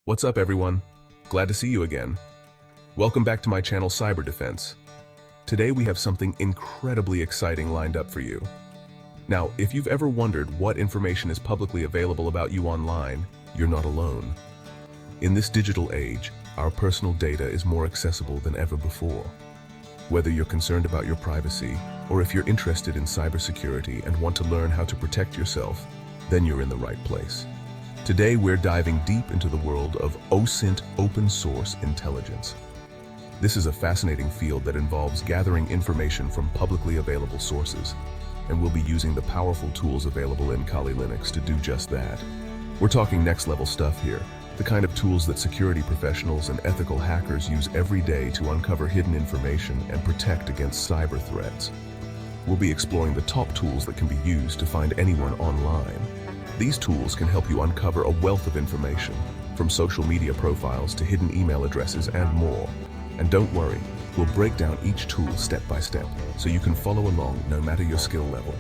What's up, everyone? Glad to see you again. Welcome back to my channel, Cyber Defense. Today we have something incredibly exciting lined up for you. Now, if you've ever wondered what information is publicly available about you online, you're not alone. In this digital age, our personal data is more accessible than ever before. Whether you're concerned about your privacy, or if you're interested in cybersecurity and want to learn how to protect yourself, then you're in the right place. Today we're diving deep into the world of OSINT open source intelligence. This is a fascinating field that involves gathering information from publicly available sources, and we'll be using the powerful tools available in Kali Linux to do just that. We're talking next-level stuff here, the kind of tools that security professionals and ethical hackers use every day to uncover hidden information and protect against cyber threats. We'll be exploring the top tools that can be used to find anyone online. These tools can help you uncover a wealth of information, from social media profiles to hidden email addresses and more. And don't worry, we'll break down each tool step by step, so you can follow along no matter your skill level.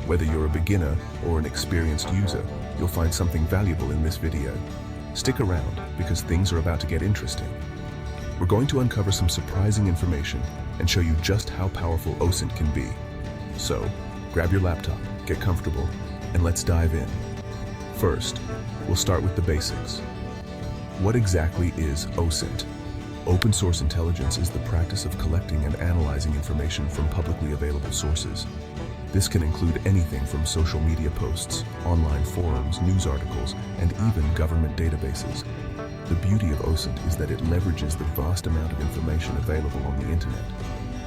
Whether you're a beginner or an experienced user, you'll find something valuable in this video. Stick around, because things are about to get interesting. We're going to uncover some surprising information and show you just how powerful OSINT can be. So, grab your laptop, get comfortable, and let's dive in. First, we'll start with the basics. What exactly is OSINT? Open source intelligence is the practice of collecting and analyzing information from publicly available sources. This can include anything from social media posts, online forums, news articles, and even government databases. The beauty of OSINT is that it leverages the vast amount of information available on the internet.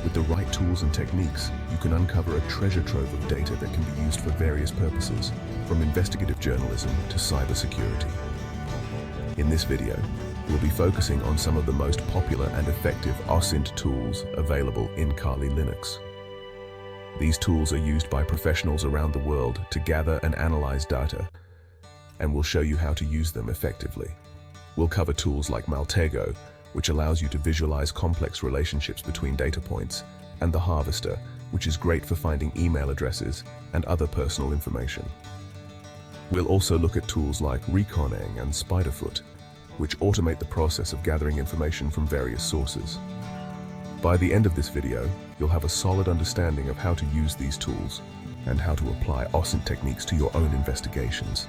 With the right tools and techniques, you can uncover a treasure trove of data that can be used for various purposes, from investigative journalism to cybersecurity. In this video, we'll be focusing on some of the most popular and effective OSINT tools available in Kali Linux. These tools are used by professionals around the world to gather and analyze data, and we'll show you how to use them effectively. We'll cover tools like Maltego, which allows you to visualize complex relationships between data points, and the Harvester, which is great for finding email addresses and other personal information. We'll also look at tools like Recon-ng and SpiderFoot, which automate the process of gathering information from various sources. By the end of this video, you'll have a solid understanding of how to use these tools and how to apply OSINT techniques to your own investigations.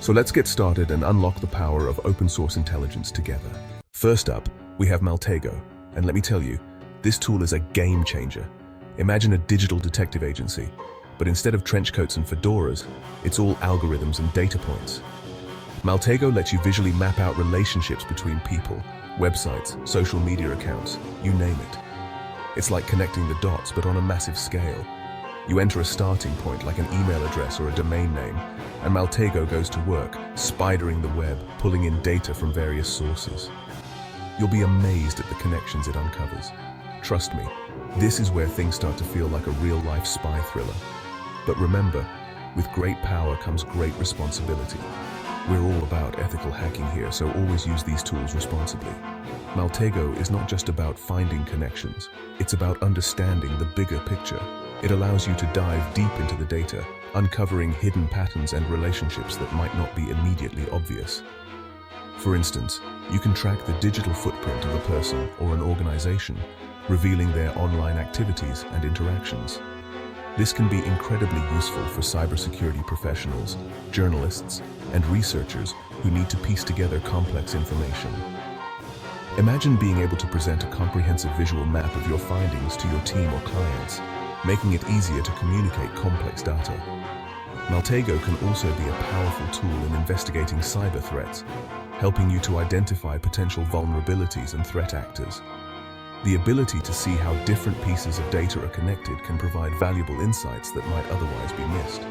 So let's get started and unlock the power of open source intelligence together. First up, we have Maltego, and let me tell you, this tool is a game changer. Imagine a digital detective agency, but instead of trench coats and fedoras, it's all algorithms and data points. Maltego lets you visually map out relationships between people, websites, social media accounts, you name it. It's like connecting the dots, but on a massive scale. You enter a starting point like an email address or a domain name, and Maltego goes to work, spidering the web, pulling in data from various sources. You'll be amazed at the connections it uncovers. Trust me, this is where things start to feel like a real-life spy thriller. But remember, with great power comes great responsibility. We're all about ethical hacking here, so always use these tools responsibly. Maltego is not just about finding connections, it's about understanding the bigger picture. It allows you to dive deep into the data, uncovering hidden patterns and relationships that might not be immediately obvious. For instance, you can track the digital footprint of a person or an organization, revealing their online activities and interactions. This can be incredibly useful for cybersecurity professionals, journalists, and researchers who need to piece together complex information. Imagine being able to present a comprehensive visual map of your findings to your team or clients, making it easier to communicate complex data. Maltego can also be a powerful tool in investigating cyber threats, helping you to identify potential vulnerabilities and threat actors. The ability to see how different pieces of data are connected can provide valuable insights that might otherwise be missed.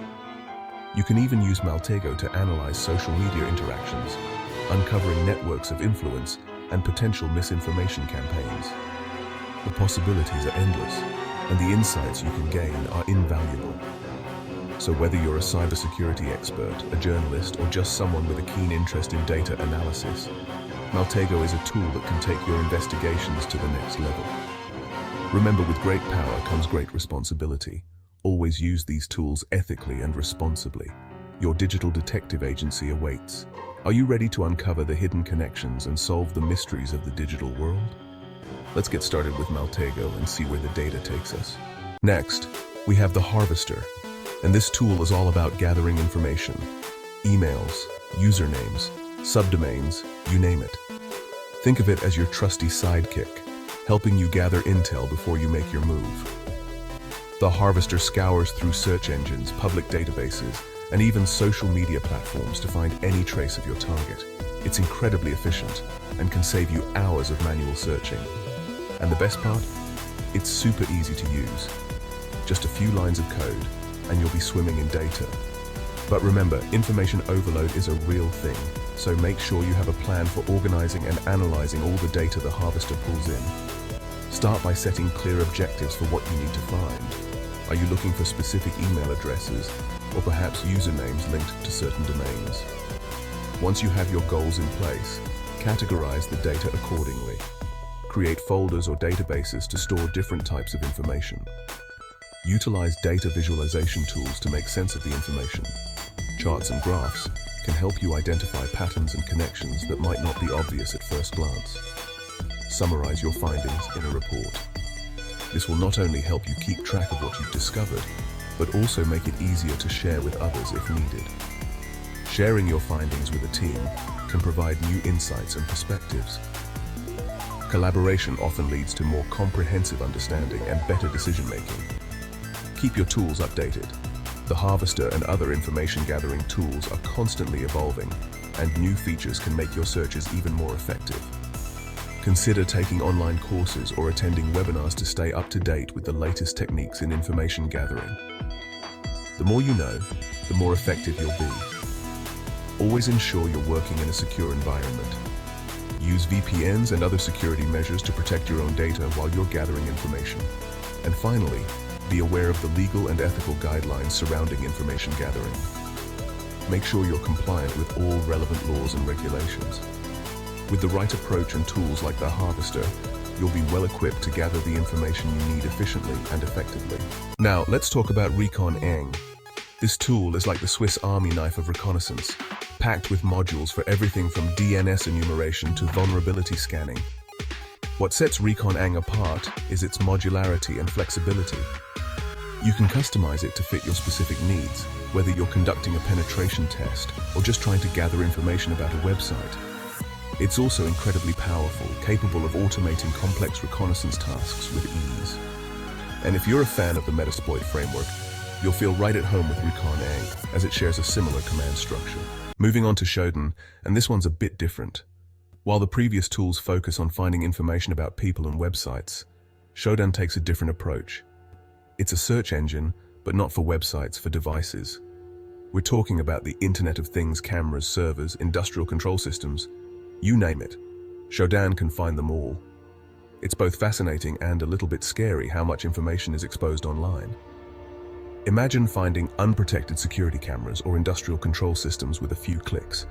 You can even use Maltego to analyze social media interactions, uncovering networks of influence and potential misinformation campaigns. The possibilities are endless, and the insights you can gain are invaluable. So whether you're a cybersecurity expert, a journalist, or just someone with a keen interest in data analysis, Maltego is a tool that can take your investigations to the next level. Remember, with great power comes great responsibility. Always use these tools ethically and responsibly. your digital detective agency awaits. Are you ready to uncover the hidden connections and solve the mysteries of the digital world? Let's get started with Maltego and see where the data takes us. Next, we have the Harvester, and this tool is all about gathering information. Emails, usernames, subdomains, you name it. Think of it as your trusty sidekick, helping you gather intel before you make your move. The Harvester scours through search engines, public databases, and even social media platforms to find any trace of your target. It's incredibly efficient and can save you hours of manual searching. And the best part? It's super easy to use. Just a few lines of code, and you'll be swimming in data. But remember, information overload is a real thing, so make sure you have a plan for organizing and analyzing all the data the Harvester pulls in. Start by setting clear objectives for what you need to find. Are you looking for specific email addresses, or perhaps usernames linked to certain domains? Once you have your goals in place, categorize the data accordingly. Create folders or databases to store different types of information. Utilize data visualization tools to make sense of the information. Charts and graphs can help you identify patterns and connections that might not be obvious at first glance. Summarize your findings in a report. This will not only help you keep track of what you've discovered, but also make it easier to share with others if needed. Sharing your findings with a team can provide new insights and perspectives. Collaboration often leads to more comprehensive understanding and better decision-making. Keep your tools updated. The Harvester and other information-gathering tools are constantly evolving, and new features can make your searches even more effective. Consider taking online courses or attending webinars to stay up to date with the latest techniques in information gathering. The more you know, the more effective you'll be. Always ensure you're working in a secure environment. Use VPNs and other security measures to protect your own data while you're gathering information. And finally, be aware of the legal and ethical guidelines surrounding information gathering. Make sure you're compliant with all relevant laws and regulations. With the right approach and tools like the Harvester, you'll be well equipped to gather the information you need efficiently and effectively. Now, let's talk about Recon-ng. This tool is like the Swiss Army knife of reconnaissance, packed with modules for everything from DNS enumeration to vulnerability scanning. What sets Recon-ng apart is its modularity and flexibility. You can customize it to fit your specific needs, whether you're conducting a penetration test or just trying to gather information about a website. It's also incredibly powerful, capable of automating complex reconnaissance tasks with ease. And if you're a fan of the Metasploit framework, you'll feel right at home with Recon-ng, as it shares a similar command structure. Moving on to Shodan, and this one's a bit different. While the previous tools focus on finding information about people and websites, Shodan takes a different approach. It's a search engine, but not for websites, for devices. We're talking about the Internet of Things, cameras, servers, industrial control systems, you name it. Shodan can find them all. It's both fascinating and a little bit scary how much information is exposed online. Imagine finding unprotected security cameras or industrial control systems with a few clicks.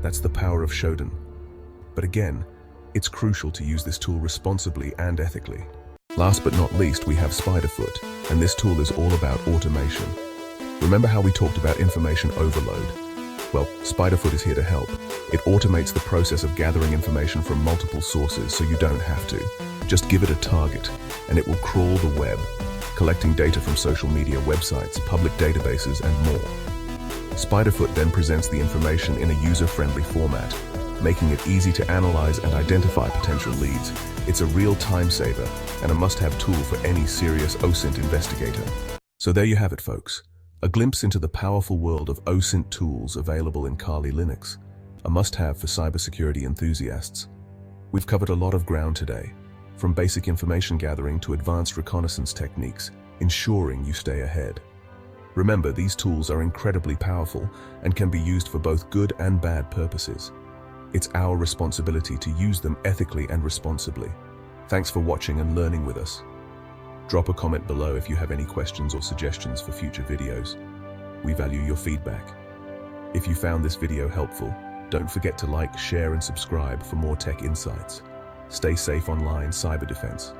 That's the power of Shodan. But again, it's crucial to use this tool responsibly and ethically. Last but not least, we have SpiderFoot, and this tool is all about automation. Remember how we talked about information overload? Well, SpiderFoot is here to help. It automates the process of gathering information from multiple sources so you don't have to. Just give it a target, and it will crawl the web, collecting data from social media, websites, public databases, and more. SpiderFoot then presents the information in a user-friendly format, making it easy to analyze and identify potential leads. It's a real time saver and a must-have tool for any serious OSINT investigator. So there you have it, folks. A glimpse into the powerful world of OSINT tools available in Kali Linux, a must-have for cybersecurity enthusiasts. We've covered a lot of ground today, from basic information gathering to advanced reconnaissance techniques, ensuring you stay ahead. Remember, these tools are incredibly powerful and can be used for both good and bad purposes. It's our responsibility to use them ethically and responsibly. Thanks for watching and learning with us. Drop a comment below if you have any questions or suggestions for future videos. We value your feedback. If you found this video helpful, don't forget to like, share, and subscribe for more tech insights. Stay safe online, cyber defense.